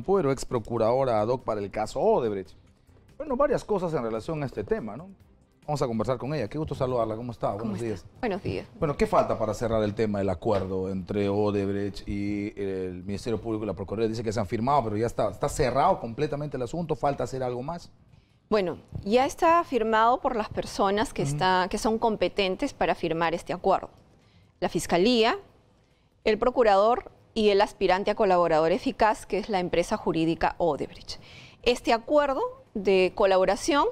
Puero, ex procuradora ad hoc para el caso Odebrecht. Bueno, varias cosas en relación a este tema, ¿no? Vamos a conversar con ella. Qué gusto saludarla. ¿Cómo está? Buenos días. Buenos días. Bueno, ¿qué falta para cerrar el tema del acuerdo entre Odebrecht y el Ministerio Público y la Procuraduría? Dice que se han firmado, pero ya está cerrado completamente el asunto. ¿Falta hacer algo más? Bueno, ya está firmado por las personas que son competentes para firmar este acuerdo. La Fiscalía, el Procurador y el aspirante a colaborador eficaz, que es la empresa jurídica Odebrecht. Este acuerdo de colaboración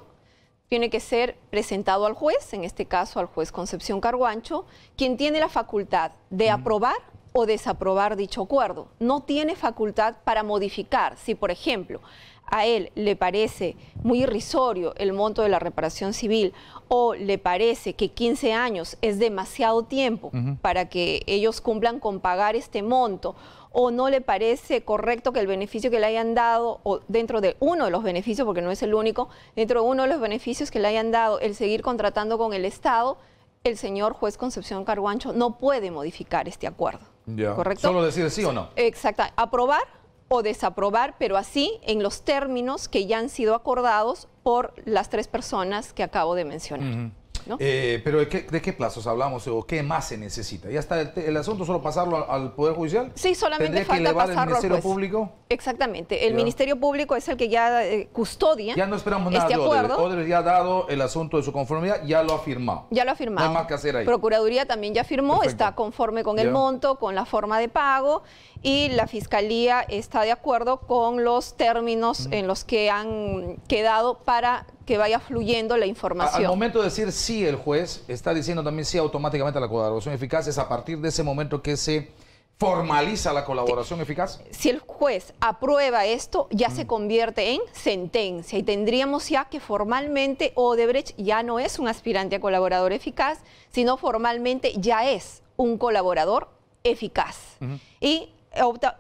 tiene que ser presentado al juez, en este caso al juez Concepción Carguancho, quien tiene la facultad de aprobar o desaprobar dicho acuerdo. No tiene facultad para modificar. Si, por ejemplo, a él le parece muy irrisorio el monto de la reparación civil o le parece que 15 años es demasiado tiempo para que ellos cumplan con pagar este monto, o no le parece correcto que el beneficio que le hayan dado, o dentro de uno de los beneficios, porque no es el único, dentro de uno de los beneficios que le hayan dado, el seguir contratando con el Estado, el señor juez Concepción Carguancho no puede modificar este acuerdo. Ya. ¿Correcto? Solo decir sí o no. Exacto. Aprobar o desaprobar, pero así en los términos que ya han sido acordados por las tres personas que acabo de mencionar. ¿No? Pero ¿de qué plazos hablamos o qué más se necesita? ¿Ya está el asunto, solo pasarlo al Poder Judicial? Sí, solamente falta pasarlo al Ministerio juez. Público? Exactamente. El Ministerio Público es el que ya custodia. Ya no esperamos nada de Odebrecht. Odebrecht ya ha dado el asunto de su conformidad, ya lo ha firmado. Ya lo ha firmado. No hay más que hacer ahí. Procuraduría también ya firmó, Perfecto. está conforme con el monto, con la forma de pago, y la Fiscalía está de acuerdo con los términos en los que han quedado para que vaya fluyendo la información. Al momento de decir sí, el juez está diciendo también sí automáticamente a la colaboración eficaz. ¿Es a partir de ese momento que se formaliza la colaboración eficaz? Si el juez aprueba esto, ya se convierte en sentencia y tendríamos ya que formalmente Odebrecht ya no es un aspirante a colaborador eficaz, sino formalmente ya es un colaborador eficaz. Y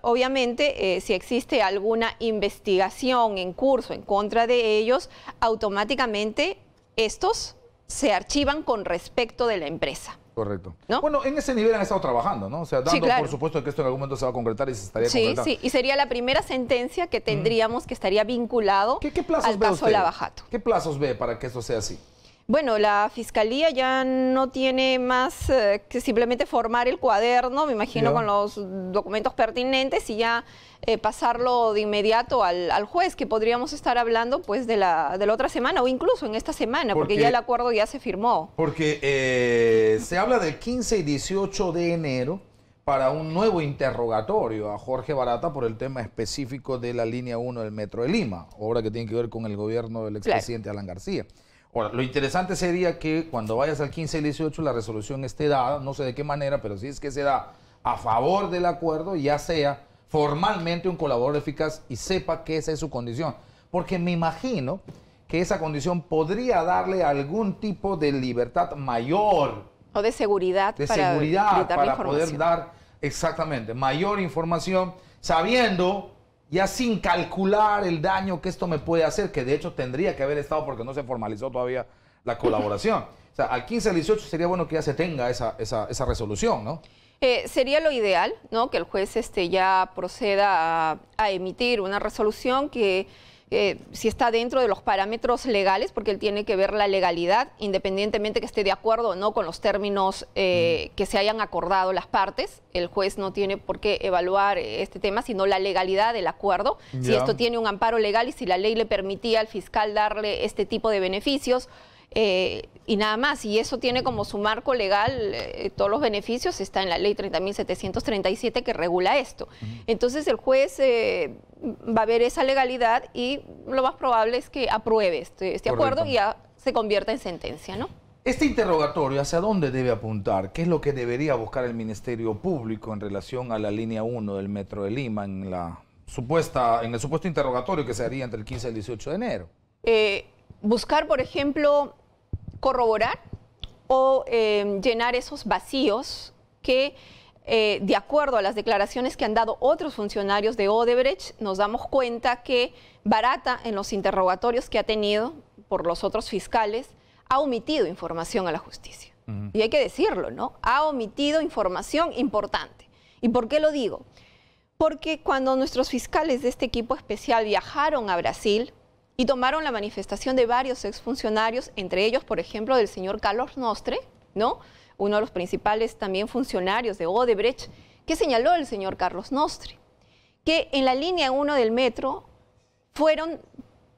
obviamente, si existe alguna investigación en curso en contra de ellos, automáticamente estos se archivan con respecto de la empresa. Correcto. ¿No? Bueno, en ese nivel han estado trabajando, ¿no? O sea, dando Sí, claro. por supuesto que esto en algún momento se va a concretar y se estaría concretando. Sí, y sería la primera sentencia que tendríamos que estaría vinculado ¿Qué plazos al ve caso usted? Lavajato. ¿Qué plazos ve para que esto sea así? Bueno, la Fiscalía ya no tiene más que simplemente formar el cuaderno, me imagino, con los documentos pertinentes y ya pasarlo de inmediato al juez, que podríamos estar hablando pues de la otra semana o incluso en esta semana, porque ya el acuerdo ya se firmó. Porque se habla del 15 y 18 de enero para un nuevo interrogatorio a Jorge Barata por el tema específico de la línea 1 del Metro de Lima, obra que tiene que ver con el gobierno del expresidente Alan García. Ahora, lo interesante sería que cuando vayas al 15 y 18 la resolución esté dada, no sé de qué manera, pero si es que se da a favor del acuerdo, ya sea formalmente un colaborador eficaz y sepa que esa es su condición. Porque me imagino que esa condición podría darle algún tipo de libertad mayor. O de seguridad. Para poder dar exactamente mayor información, sabiendo, ya sin calcular el daño que esto me puede hacer, que de hecho tendría que haber estado porque no se formalizó todavía la colaboración. O sea, al 15 al 18 sería bueno que ya se tenga esa resolución, ¿no? Sería lo ideal, ¿no? Que el juez ya proceda a emitir una resolución que si está dentro de los parámetros legales, porque él tiene que ver la legalidad, independientemente que esté de acuerdo o no con los términos que se hayan acordado las partes. El juez no tiene por qué evaluar este tema, sino la legalidad del acuerdo. Si esto tiene un amparo legal y si la ley le permitía al fiscal darle este tipo de beneficios, y nada más, y eso tiene como su marco legal, todos los beneficios, está en la ley 30.737 que regula esto. Entonces el juez va a ver esa legalidad y lo más probable es que apruebe este acuerdo y ya se convierta en sentencia, ¿no? Este interrogatorio, ¿hacia dónde debe apuntar? ¿Qué es lo que debería buscar el Ministerio Público en relación a la línea 1 del Metro de Lima en el supuesto interrogatorio que se haría entre el 15 y el 18 de enero? Buscar, por ejemplo, corroborar o llenar esos vacíos que, de acuerdo a las declaraciones que han dado otros funcionarios de Odebrecht, nos damos cuenta que Barata, en los interrogatorios que ha tenido por los otros fiscales, ha omitido información a la justicia. Y hay que decirlo, ¿no? Ha omitido información importante. ¿Y por qué lo digo? Porque cuando nuestros fiscales de este equipo especial viajaron a Brasil y tomaron la manifestación de varios exfuncionarios, entre ellos, por ejemplo, del señor Carlos Nostre, ¿no? Uno de los principales también funcionarios de Odebrecht, ¿qué señaló el señor Carlos Nostre? Que en la línea 1 del metro fueron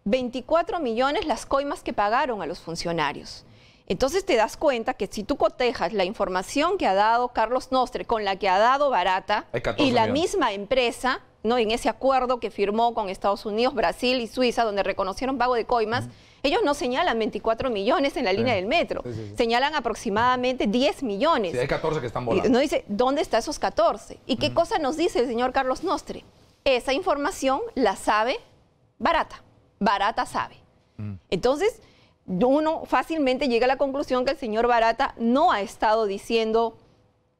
24 millones las coimas que pagaron a los funcionarios. Entonces te das cuenta que si tú cotejas la información que ha dado Carlos Nostre con la que ha dado Barata y la misma empresa, ¿no? En ese acuerdo que firmó con Estados Unidos, Brasil y Suiza, donde reconocieron pago de coimas, ellos no señalan 24 millones en la línea del metro, señalan aproximadamente 10 millones. Sí, hay 14 que están volando. No dice, ¿dónde están esos 14? ¿Y qué cosa nos dice el señor Carlos Nostre? Esa información la sabe Barata. Barata sabe. Entonces, uno fácilmente llega a la conclusión que el señor Barata no ha estado diciendo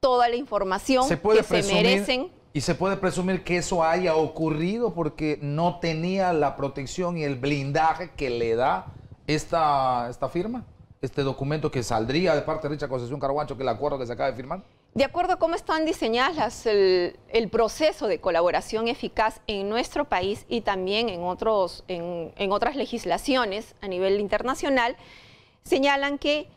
toda la información que se merecen. ¿Y se puede presumir que eso haya ocurrido porque no tenía la protección y el blindaje que le da esta firma? Este documento que saldría de parte de Richard Concepción Caraguancho, que es el acuerdo que se acaba de firmar. De acuerdo a cómo están diseñadas el proceso de colaboración eficaz en nuestro país y también en otras legislaciones a nivel internacional, señalan que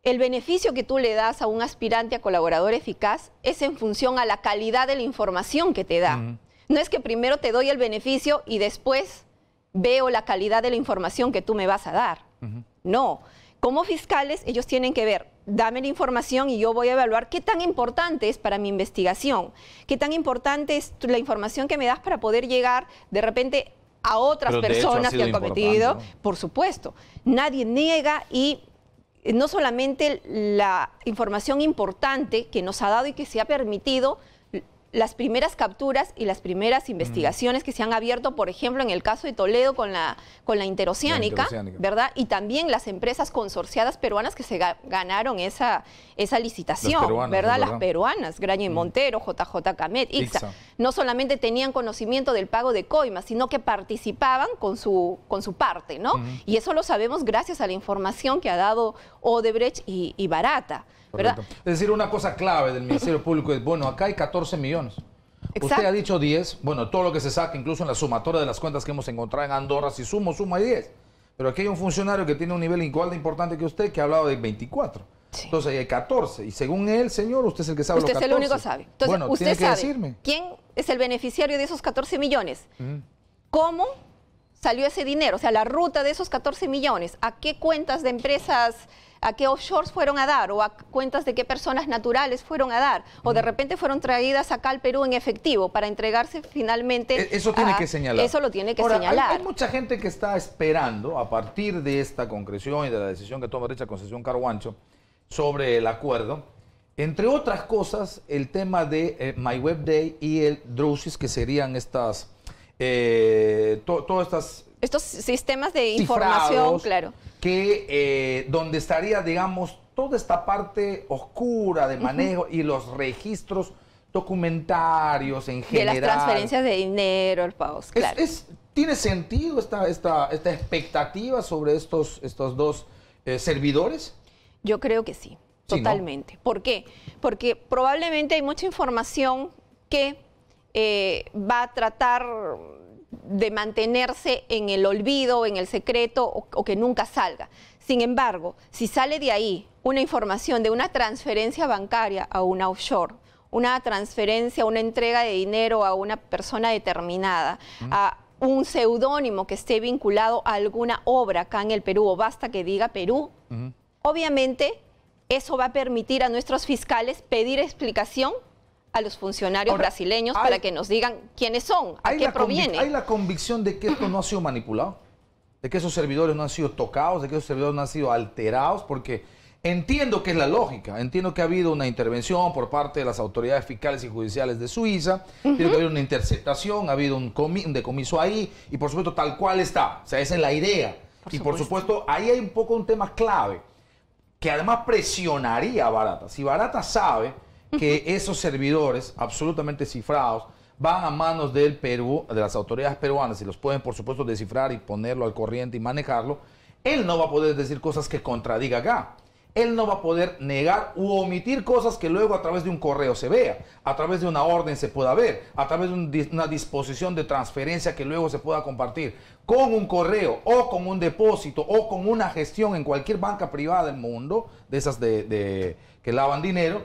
el beneficio que tú le das a un aspirante a colaborador eficaz es en función a la calidad de la información que te da. No es que primero te doy el beneficio y después veo la calidad de la información que tú me vas a dar. No. Como fiscales, ellos tienen que ver, dame la información y yo voy a evaluar qué tan importante es para mi investigación, qué tan importante es la información que me das para poder llegar de repente a otras personas que han cometido. ¿No? Por supuesto, nadie niega y no solamente la información importante que nos ha dado y que se ha permitido las primeras capturas y las primeras investigaciones que se han abierto, por ejemplo, en el caso de Toledo con la interoceánica, ¿verdad? Y también las empresas consorciadas peruanas que se ganaron esa licitación, ¿verdad? Las peruanas, Graña y Montero, JJ Camet, ICSA. No solamente tenían conocimiento del pago de coimas, sino que participaban con su parte, ¿no? Y eso lo sabemos gracias a la información que ha dado Odebrecht y Barata. ¿Verdad? Es decir, una cosa clave del Ministerio Público es, bueno, acá hay 14 millones. Exacto. Usted ha dicho 10, bueno, todo lo que se saca, incluso en la sumatoria de las cuentas que hemos encontrado en Andorra, si suma hay 10. Pero aquí hay un funcionario que tiene un nivel igual de importante que usted, que ha hablado de 24. Sí. Entonces ahí hay 14. Y según él, señor, usted es el que sabe los 14. Usted es el único que sabe. Entonces, bueno, usted tiene que sabe decirme. ¿Quién es el beneficiario de esos 14 millones? ¿Cómo salió ese dinero? O sea, la ruta de esos 14 millones. ¿A qué cuentas de empresas, a qué offshores fueron a dar? ¿O a cuentas de qué personas naturales fueron a dar? ¿O de repente fueron traídas acá al Perú en efectivo para entregarse finalmente? Eso tiene que señalar. Eso lo tiene que señalar. Hay mucha gente que está esperando, a partir de esta concreción y de la decisión que toma Richard Concepción Caraguancho sobre el acuerdo, entre otras cosas, el tema de MyWebDay y el Drusis, que serían estas, todas estas... Estos sistemas de información, claro. Que donde estaría, digamos, toda esta parte oscura de manejo y los registros documentarios en general. De las transferencias de dinero, el pago, claro. ¿Tiene sentido esta expectativa sobre estos dos servidores? Yo creo que sí, totalmente. ¿No? ¿Por qué? Porque probablemente hay mucha información que va a tratar de mantenerse en el olvido, en el secreto o que nunca salga. Sin embargo, si sale de ahí una información de una transferencia bancaria a una offshore, una transferencia, una entrega de dinero a una persona determinada, a un seudónimo que esté vinculado a alguna obra acá en el Perú, o basta que diga Perú, obviamente eso va a permitir a nuestros fiscales pedir explicación a los funcionarios brasileños para que nos digan quiénes son, a qué proviene. ¿Hay la convicción de que esto no ha sido manipulado? ¿De que esos servidores no han sido tocados? ¿De que esos servidores no han sido alterados? Porque entiendo que es la lógica. Entiendo que ha habido una intervención por parte de las autoridades fiscales y judiciales de Suiza. Entiendo que ha habido una interceptación, ha habido un decomiso ahí. Y por supuesto, tal cual está. O sea, esa es la idea. Por supuesto, ahí hay un poco un tema clave que además presionaría a Barata. Si Barata sabe que esos servidores absolutamente cifrados van a manos del Perú, de las autoridades peruanas, y los pueden, por supuesto, descifrar y ponerlo al corriente y manejarlo, él no va a poder decir cosas que contradiga acá. él no va a poder negar u omitir cosas que luego a través de un correo se vea, a través de una orden se pueda ver, a través de una disposición de transferencia que luego se pueda compartir con un correo o con un depósito o con una gestión en cualquier banca privada del mundo, de esas que lavan dinero,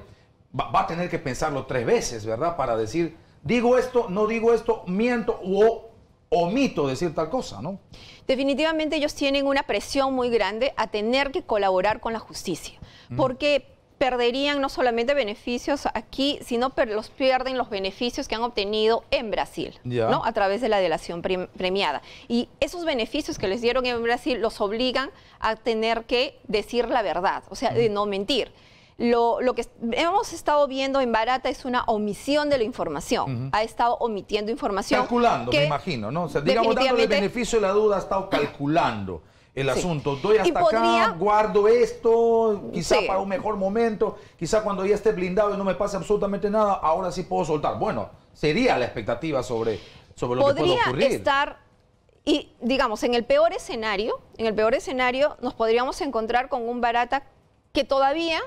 va a tener que pensarlo 3 veces, ¿verdad? Para decir, digo esto, no digo esto, miento o omito decir tal cosa, ¿no? Definitivamente ellos tienen una presión muy grande a tener que colaborar con la justicia, porque perderían no solamente beneficios aquí, sino pierden los beneficios que han obtenido en Brasil, ¿no? A través de la delación premiada. Y esos beneficios que les dieron en Brasil los obligan a tener que decir la verdad, o sea, de no mentir. Lo que hemos estado viendo en Barata es una omisión de la información. Ha estado omitiendo información. Calculando, me imagino, ¿no? O sea, digamos, dándole el beneficio de la duda, ha estado calculando el asunto. Doy hasta acá, guardo esto, quizá para un mejor momento, quizá cuando ya esté blindado y no me pase absolutamente nada, ahora sí puedo soltar. Bueno, sería la expectativa sobre lo que puede ocurrir. Podría estar, y digamos, en el peor escenario nos podríamos encontrar con un Barata que todavía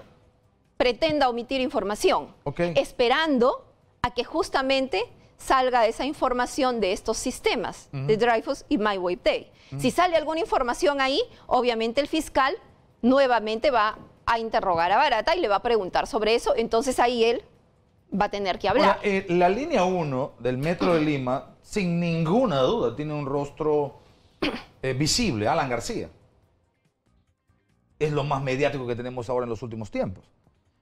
pretenda omitir información, esperando a que justamente salga esa información de estos sistemas, de Dreyfus y MyWebPay. Si sale alguna información ahí, obviamente el fiscal nuevamente va a interrogar a Barata y le va a preguntar sobre eso, entonces ahí él va a tener que hablar. Ahora, la línea 1 del Metro de Lima, sin ninguna duda, tiene un rostro visible, Alan García. Es lo más mediático que tenemos ahora en los últimos tiempos.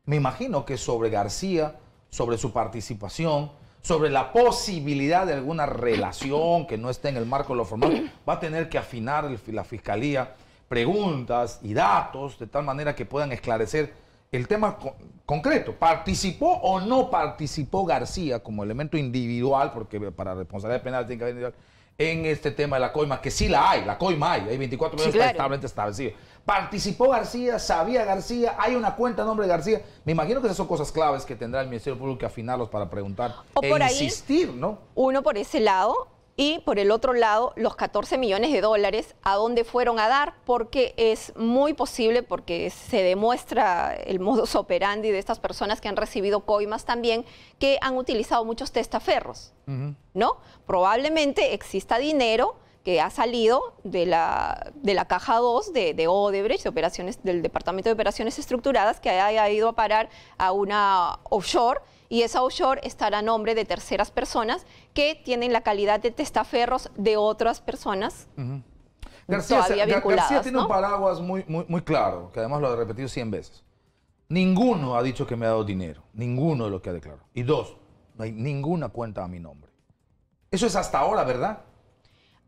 Me imagino que sobre García, sobre su participación, sobre la posibilidad de alguna relación que no esté en el marco de lo formal, va a tener que afinar la Fiscalía preguntas y datos de tal manera que puedan esclarecer el tema concreto. ¿Participó o no participó García como elemento individual, porque para responsabilidad penal tiene que haber individual, en este tema de la coima, que sí la hay, la coima hay 24 millones está establemente establecido? ¿Participó García? ¿Sabía García? ¿Hay una cuenta a nombre de García? Me imagino que esas son cosas claves que tendrá el Ministerio Público que afinarlos para preguntar insistir, ¿no? Uno por ese lado, y por el otro lado, los 14 millones de dólares, ¿a dónde fueron a dar? Porque es muy posible, porque se demuestra el modus operandi de estas personas que han recibido coimas también, que han utilizado muchos testaferros, ¿no? Probablemente exista dinero que ha salido de la caja 2 de Odebrecht, del Departamento de Operaciones Estructuradas, que haya ido a parar a una offshore, y esa offshore estará a nombre de terceras personas que tienen la calidad de testaferros de otras personas todavía vinculadas. García tiene un paraguas muy claro, que además lo ha repetido 100 veces. Ninguno ha dicho que me ha dado dinero, ninguno de los que ha declarado. Y 2, no hay ninguna cuenta a mi nombre. Eso es hasta ahora, ¿verdad?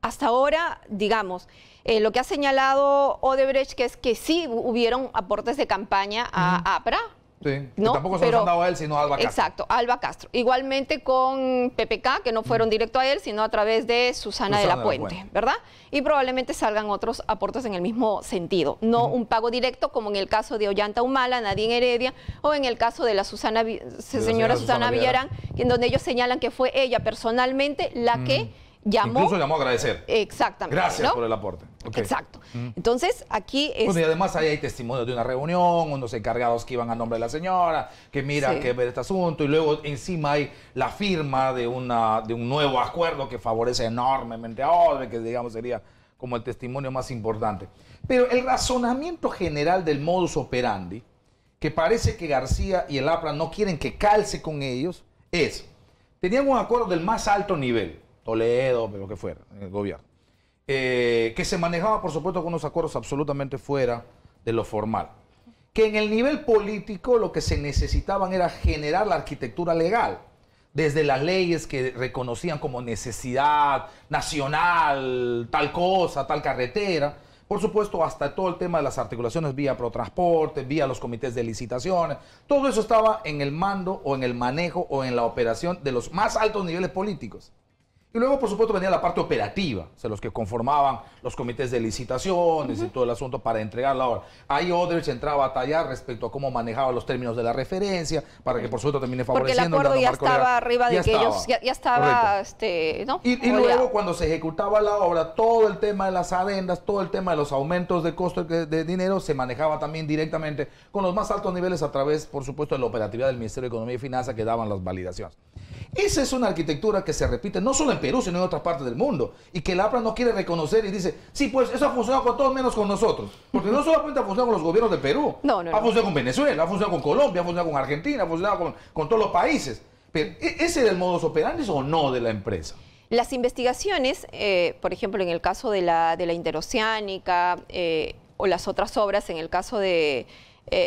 Hasta ahora, digamos, lo que ha señalado Odebrecht, que es que sí hubieron aportes de campaña a APRA. Sí, ¿no? Que tampoco se los han dado a él, sino a Alba Castro. Exacto, Alba Castro. Igualmente con PPK, que no fueron directo a él, sino a través de Susana de la Puente, ¿verdad? Y probablemente salgan otros aportes en el mismo sentido. No un pago directo, como en el caso de Ollanta Humala, Nadine Heredia, o en el caso de la señora Susana Villarán, en donde ellos señalan que fue ella personalmente la que llamó. Incluso llamó a agradecer. Exactamente. Gracias por el aporte. Exacto. Entonces, aquí es... Bueno, y además ahí hay testimonios de una reunión, unos encargados que iban a nombre de la señora, que mira que ver este asunto, y luego encima hay la firma de un nuevo acuerdo que favorece enormemente a Odebrecht, que digamos sería como el testimonio más importante. Pero el razonamiento general del modus operandi, que parece que García y el APRA no quieren que calce con ellos, tenían un acuerdo del más alto nivel, Toledo, lo que fuera, en el gobierno, que se manejaba, por supuesto, con unos acuerdos absolutamente fuera de lo formal. Que en el nivel político lo que se necesitaban era generar la arquitectura legal, desde las leyes que reconocían como necesidad nacional, tal cosa, tal carretera, por supuesto, hasta todo el tema de las articulaciones vía Protransporte, vía los comités de licitaciones, todo eso estaba en el mando o en el manejo o en la operación de los más altos niveles políticos. Y luego, por supuesto, venía la parte operativa, o sea, los que conformaban los comités de licitaciones y todo el asunto para entregar la obra. Ahí Odebrecht entraba a tallar respecto a cómo manejaba los términos de la referencia, para que, por supuesto, termine favoreciendo. Porque el acuerdo ya estaba arriba de que ellos, ya estaba, ¿no? Y luego, cuando se ejecutaba la obra, todo el tema de las adendas, todo el tema de los aumentos de costo de dinero, se manejaba también directamente con los más altos niveles a través, por supuesto, de la operatividad del Ministerio de Economía y Finanzas que daban las validaciones. Esa es una arquitectura que se repite no solo en Perú, sino en otras partes del mundo, y que la APRA no quiere reconocer y dice, sí, pues eso ha funcionado con todos menos con nosotros, porque no solamente ha funcionado con los gobiernos de Perú, ha funcionado con Venezuela, ha funcionado con Colombia, ha funcionado con Argentina, ha funcionado con todos los países. Pero, ¿ese era el modus operandi o no de la empresa? Las investigaciones, por ejemplo, en el caso de la interoceánica o las otras obras, en el caso de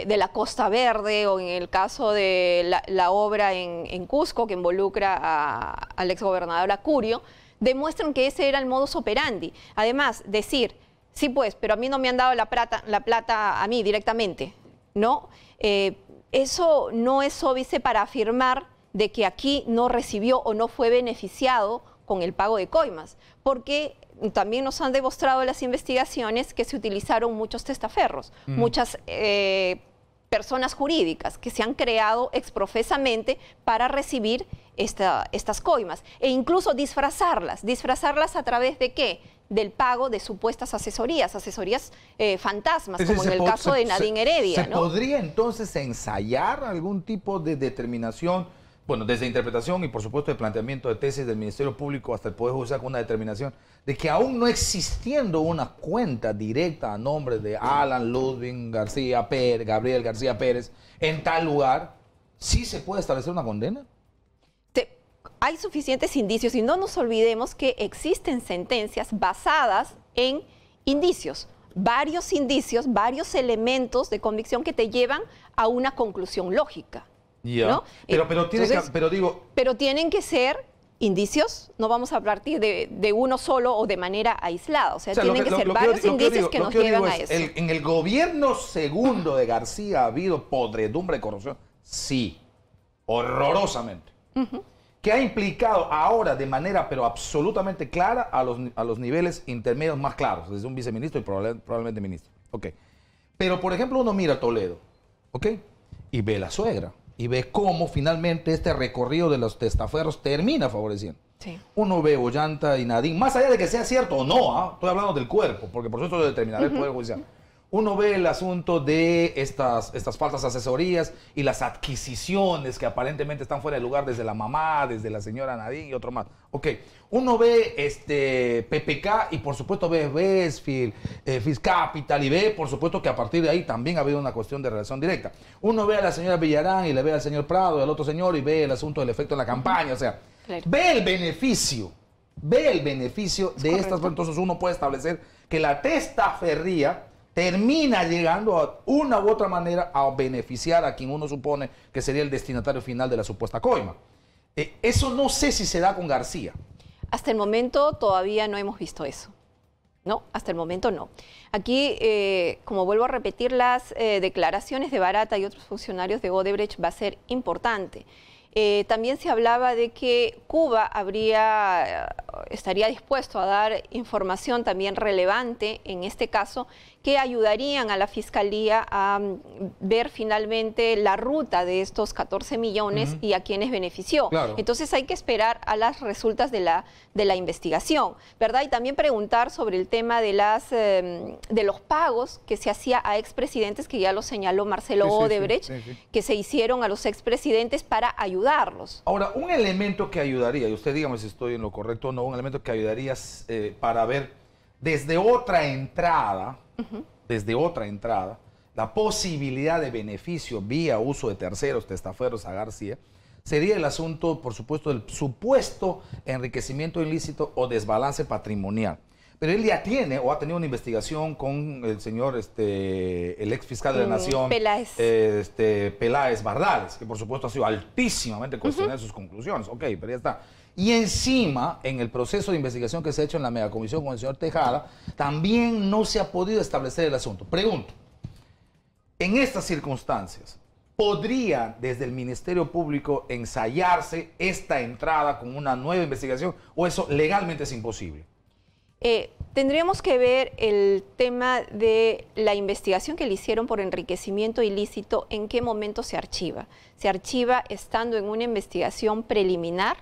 la Costa Verde o en el caso de la obra en Cusco que involucra al exgobernador Acurio, demuestran que ese era el modus operandi. Además, decir, sí pues, pero a mí no me han dado la plata a mí directamente, ¿no? Eso no es óbice para afirmar de que aquí no recibió o no fue beneficiado con el pago de coimas, porque también nos han demostrado las investigaciones que se utilizaron muchos testaferros, muchas personas jurídicas que se han creado exprofesamente para recibir estas coimas e incluso disfrazarlas a través de ¿qué? Del pago de supuestas asesorías fantasmas, como en el caso de Nadine Heredia. ¿Se podría entonces ensayar algún tipo de determinación? Bueno, desde interpretación y por supuesto el planteamiento de tesis del Ministerio Público hasta el Poder Judicial con una determinación de que aún no existiendo una cuenta directa a nombre de Alan Ludwig García Pérez, Gabriel García Pérez, en tal lugar, ¿sí se puede establecer una condena? Hay suficientes indicios y no nos olvidemos que existen sentencias basadas en indicios, varios elementos de convicción que te llevan a una conclusión lógica. ¿No? Pero tienen que ser indicios, no vamos a partir de uno solo o de manera aislada, o sea tienen que ser varios indicios que nos llevan a eso. En el gobierno segundo de García ha habido podredumbre y corrupción, sí, horrorosamente, que ha implicado ahora de manera pero absolutamente clara a los niveles intermedios más claros, desde un viceministro y probablemente ministro. Pero por ejemplo uno mira a Toledo, y ve la suegra, y ve cómo finalmente este recorrido de los testaferros termina favoreciendo. Sí. Uno ve Ollanta y Nadine, más allá de que sea cierto o no, estoy hablando del cuerpo, porque por eso lo determinará el Poder Judicial. Uno ve el asunto de estas falsas asesorías y las adquisiciones que aparentemente están fuera de lugar desde la mamá, desde la señora Nadine y otro más. Uno ve PPK y por supuesto ve Westfield, Fish Capital y ve por supuesto que a partir de ahí también ha habido una cuestión de relación directa. Uno ve a la señora Villarán y le ve al señor Prado y al otro señor y ve el asunto del efecto en la campaña. O sea, claro, ve el beneficio de estas. Entonces uno puede establecer que la testaferría termina llegando a una u otra manera a beneficiar a quien uno supone que sería el destinatario final de la supuesta coima. Eso no sé si se da con García. Hasta el momento todavía no hemos visto eso. No, hasta el momento no. Aquí, como vuelvo a repetir, las declaraciones de Barata y otros funcionarios de Odebrecht va a ser importante. También se hablaba de que Cuba estaría dispuesto a dar información también relevante en este caso que ayudarían a la Fiscalía a ver finalmente la ruta de estos 14 millones y a quienes benefició. Claro. Entonces hay que esperar a las resultas de la investigación, ¿verdad? Y también preguntar sobre el tema de los pagos que se hacía a expresidentes, que ya lo señaló Marcelo Odebrecht, que se hicieron a los expresidentes para ayudarlos. Ahora, un elemento que ayudaría, y usted dígame si estoy en lo correcto o no, un elemento que ayudaría para ver desde otra entrada, la posibilidad de beneficio vía uso de terceros testaferros a García, sería el asunto, por supuesto, del supuesto enriquecimiento ilícito o desbalance patrimonial. Pero él ya tiene o ha tenido una investigación con el señor, el ex fiscal de la Nación, Peláez Bardales, que por supuesto ha sido altísimamente cuestionada en sus conclusiones. Pero ya está. Y encima, en el proceso de investigación que se ha hecho en la megacomisión con el señor Tejada, también no se ha podido establecer el asunto. Pregunto, en estas circunstancias, ¿Podría desde el Ministerio Público ensayarse esta entrada con una nueva investigación o eso legalmente es imposible? Tendríamos que ver el tema de la investigación que le hicieron por enriquecimiento ilícito, en qué momento se archiva. Se archiva estando en una investigación preliminar,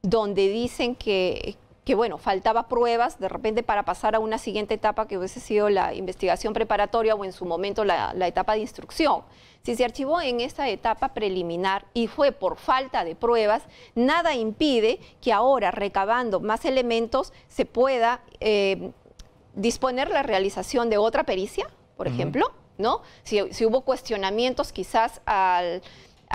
donde dicen que bueno, faltaba pruebas de repente para pasar a una siguiente etapa que hubiese sido la investigación preparatoria o en su momento la etapa de instrucción. Si se archivó en esta etapa preliminar y fue por falta de pruebas, nada impide que ahora, recabando más elementos, se pueda disponer la realización de otra pericia, por ejemplo, ¿no? Si hubo cuestionamientos quizás a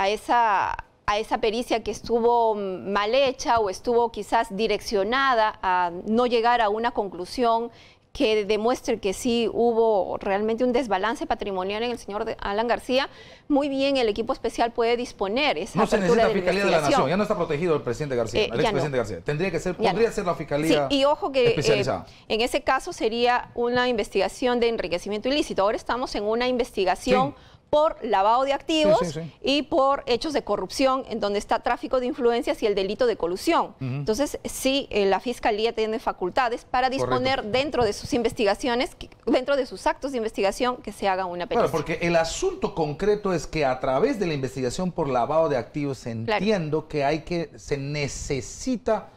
esa pericia que estuvo mal hecha o estuvo quizás direccionada a no llegar a una conclusión que demuestre que sí hubo realmente un desbalance patrimonial en el señor Alan García, muy bien el equipo especial puede disponer esa no apertura se necesita de Fiscalía de la Nación, ya no está protegido el presidente García, el expresidente García. Tendría que ser, podría ser la Fiscalía sí, y ojo que especializada. En ese caso sería una investigación de enriquecimiento ilícito. Ahora estamos en una investigación por lavado de activos y por hechos de corrupción, en donde está tráfico de influencias y el delito de colusión. Entonces, sí, la Fiscalía tiene facultades para disponer dentro de sus investigaciones, dentro de sus actos de investigación, que se haga una pericia. Claro, porque el asunto concreto es que a través de la investigación por lavado de activos entiendo que se necesita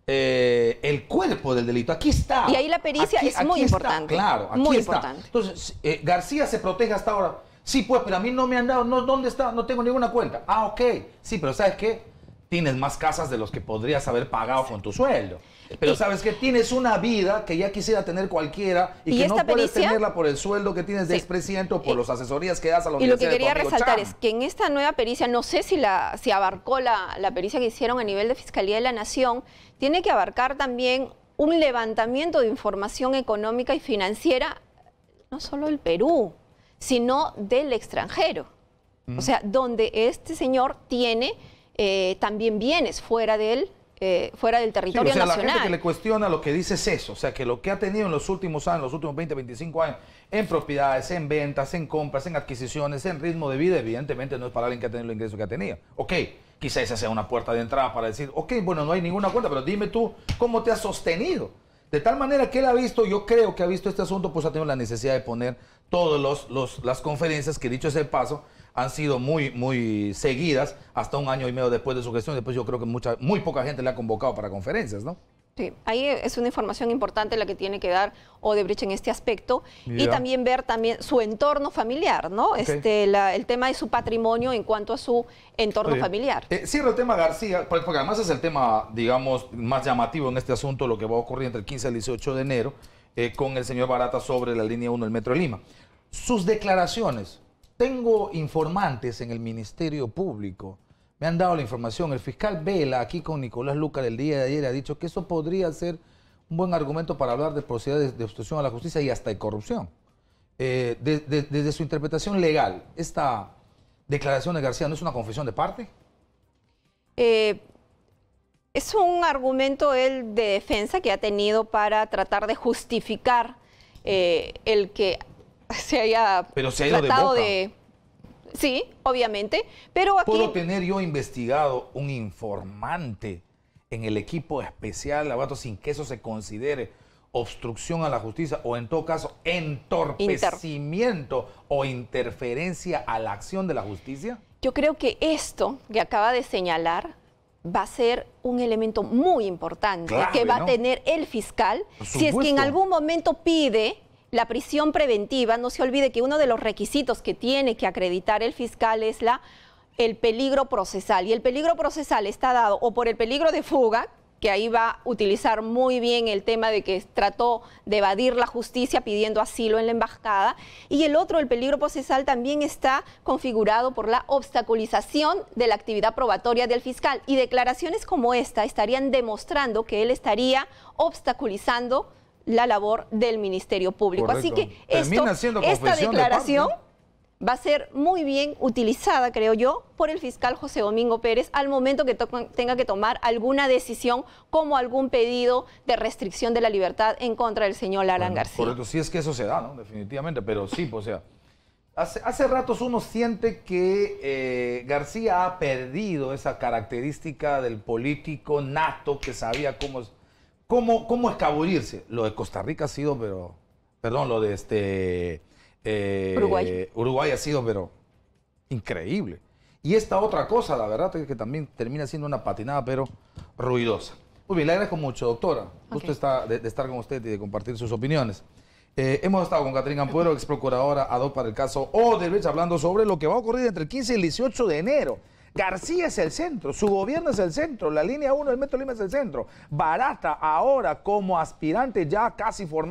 el cuerpo del delito. Aquí está. Y ahí la pericia es muy importante. Claro, aquí muy está. Importante. Entonces, García se protege hasta ahora. Sí, pues, pero a mí no me han dado, no, ¿dónde está? No tengo ninguna cuenta. Ah, ok. Sí, pero ¿sabes qué? Tienes más casas de los que podrías haber pagado con tu sueldo. Pero ¿sabes qué? Tienes una vida que ya quisiera tener cualquiera y que no puedes tenerla por el sueldo que tienes de expresidente o por las asesorías que das a la universidad. Y lo que quería resaltar es que en esta nueva pericia, no sé si abarcó la pericia que hicieron a nivel de Fiscalía de la Nación, tiene que abarcar también un levantamiento de información económica y financiera, no solo del Perú, sino del extranjero. O sea, donde este señor tiene también bienes fuera del territorio nacional. La gente que le cuestiona lo que dice es eso, o sea, que lo que ha tenido en los últimos años, los últimos 20, 25 años, en propiedades, en ventas, en compras, en adquisiciones, en ritmo de vida, evidentemente no es para alguien que ha tenido los ingresos que ha tenido. Ok, quizá esa sea una puerta de entrada para decir, ok, bueno, no hay ninguna cuenta, pero dime tú cómo te has sostenido. De tal manera que él ha visto, yo creo que ha visto este asunto, pues ha tenido la necesidad de poner todas las conferencias que, dicho sea de paso, han sido muy seguidas hasta un año y medio después de su gestión. Después yo creo que muy poca gente le ha convocado para conferencias, ¿no? Sí, ahí es una información importante la que tiene que dar Odebrecht en este aspecto y también ver también su entorno familiar, ¿no? El tema de su patrimonio en cuanto a su entorno familiar. Cierro el tema García, porque además es el tema, digamos, más llamativo en este asunto, lo que va a ocurrir entre el 15 y el 18 de enero con el señor Barata sobre la línea 1 del Metro de Lima. Sus declaraciones, tengo informantes en el Ministerio Público. Me han dado la información. El fiscal Vela, aquí con Nicolás Lucar el día de ayer, ha dicho que eso podría ser un buen argumento para hablar de procedimientos de obstrucción a la justicia y hasta de corrupción. Desde su interpretación legal, ¿esta declaración de García no es una confesión de parte? Es un argumento de defensa que ha tenido para tratar de justificar el que se haya tratado de... Sí, obviamente, pero aquí... ¿Puedo tener yo investigado un informante en el equipo especial, Lavato, sin que eso se considere obstrucción a la justicia o en todo caso entorpecimiento o interferencia a la acción de la justicia? Yo creo que esto que acaba de señalar va a ser un elemento muy importante que va a tener el fiscal si es que en algún momento pide la prisión preventiva. No se olvide que uno de los requisitos que tiene que acreditar el fiscal es el peligro procesal. Y el peligro procesal está dado o por el peligro de fuga, que ahí va a utilizar muy bien el tema de que trató de evadir la justicia pidiendo asilo en la embajada. Y el otro, el peligro procesal, también está configurado por la obstaculización de la actividad probatoria del fiscal. Y declaraciones como esta estarían demostrando que él estaría obstaculizando la labor del Ministerio Público. Correcto. Así que esta declaración va a ser muy bien utilizada, creo yo, por el fiscal José Domingo Pérez al momento que tenga que tomar alguna decisión como algún pedido de restricción de la libertad en contra del señor Alan García. Correcto, sí es que eso se da, ¿no? Definitivamente, pero sí, pues, o sea, Hace ratos uno siente que García ha perdido esa característica del político nato que sabía cómo escabullirse. Lo de Costa Rica ha sido, pero... Perdón, lo de Uruguay ha sido, pero increíble. Y esta otra cosa, la verdad, es que también termina siendo una patinada, pero ruidosa. Muy bien, le agradezco mucho, doctora. Gusto de estar con usted y de compartir sus opiniones. Hemos estado con Catherine Ampuero, ex procuradora ad hoc para el caso Odebrecht, hablando sobre lo que va a ocurrir entre el 15 y el 18 de enero. García es el centro, su gobierno es el centro, la línea 1 del Metro Lima es el centro. Barata ahora como aspirante ya casi formado.